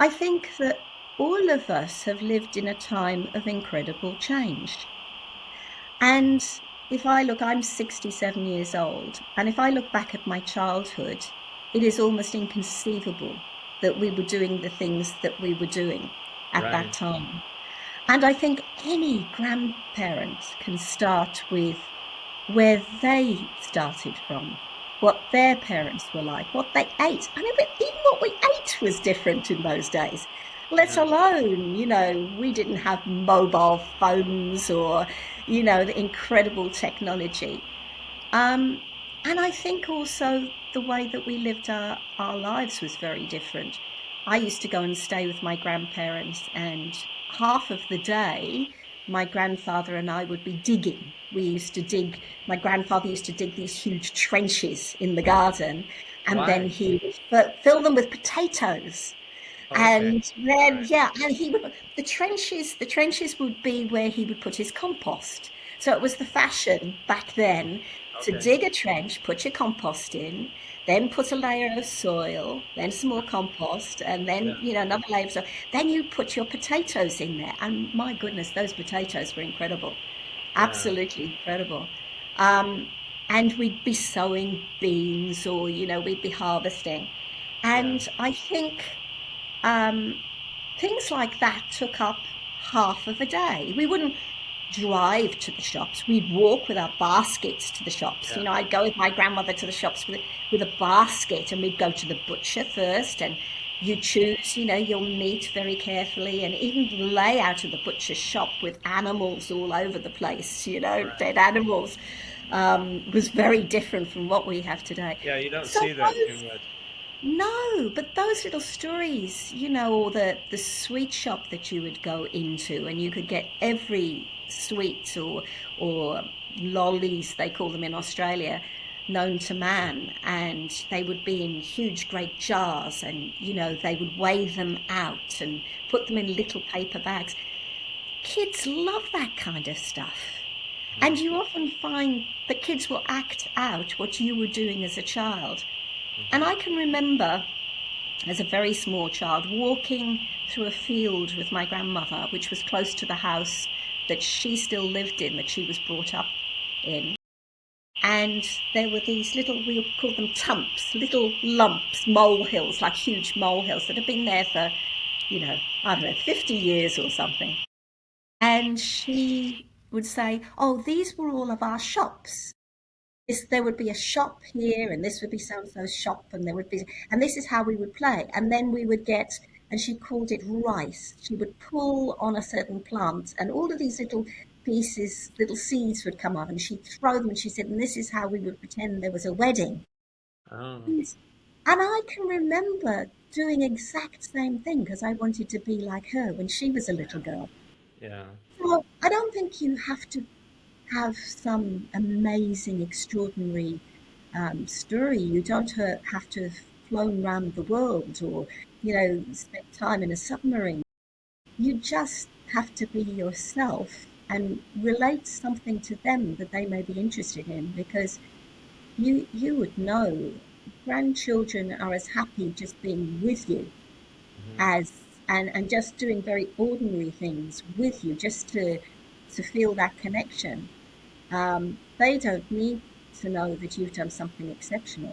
I think that all of us have lived in a time of incredible change. And if I look, I'm 67 years old, and if I look back at my childhood, it is almost inconceivable that we were doing the things that we were doing at that Right. time. And I think any grandparent can start with where they started from, what their parents were like, what they ate. I mean, even what we ate was different in those days, let Yeah. alone, we didn't have mobile phones or, the incredible technology. Um, and I think also the way that we lived our lives was very different. I used to go and stay with my grandparents, and half of the day, my grandfather and I would be digging. My grandfather used to dig these huge trenches in the garden, and then Why? he would fill them with potatoes. Okay. And then, Right. yeah, and the trenches would be where he would put his compost. So it was the fashion back then to Okay. dig a trench, put your compost in, then put a layer of soil, then some more compost, and Yeah. then, another layer of soil. Then you put your potatoes in there. And my goodness, those potatoes were incredible. Yeah. Absolutely incredible. Um, and we'd be sowing beans or, we'd be harvesting. Yeah. And I think um, things like that took up half of a day. We wouldn't drive to the shops. We'd walk with our baskets to the shops. Yeah. I'd go with my grandmother to the shops with a basket, and we'd go to the butcher first, and you choose, your meat very carefully, and even the layout of the butcher shop with animals all over the place, Right. dead animals, was very different from what we have today. Yeah, you don't So see that too those much. no, but those little stories, or the sweet shop that you would go into, and you could get every sweet or lollies, they call them in Australia, known to man, and they would be in huge great jars, and they would weigh them out and put them in little paper bags. Kids love that kind of stuff. Hmm. And you often find that kids will act out what you were doing as a child. And I Hmm. can remember as a very small child walking through a field with my grandmother, which was close to the house that she still lived in, that she was brought up in. And there were these little, we called them tumps, little lumps, molehills, like huge molehills that had been there for, I don't know, 50 years or something. And she would say, "Oh, these were all of our shops. There would be a shop here, and this would be so and so's shop, and and this is how we would play." And then we would get, and she called it rice. She would pull on a certain plant, and all of these little pieces, little seeds would come up, and she'd throw them, and she said, "And this is how we would pretend there was a wedding." Oh. And I can remember doing exact same thing because I wanted to be like her when she was a little girl. Yeah. So I don't think you have to have some amazing, extraordinary story. You don't have to have flown around the world or, spent time in a submarine. You just have to be yourself and relate something to them that they may be interested in, because you would know grandchildren are as happy just being with you Hmm. as and just doing very ordinary things with you, just to feel that connection. They don't need to know that you've done something exceptional.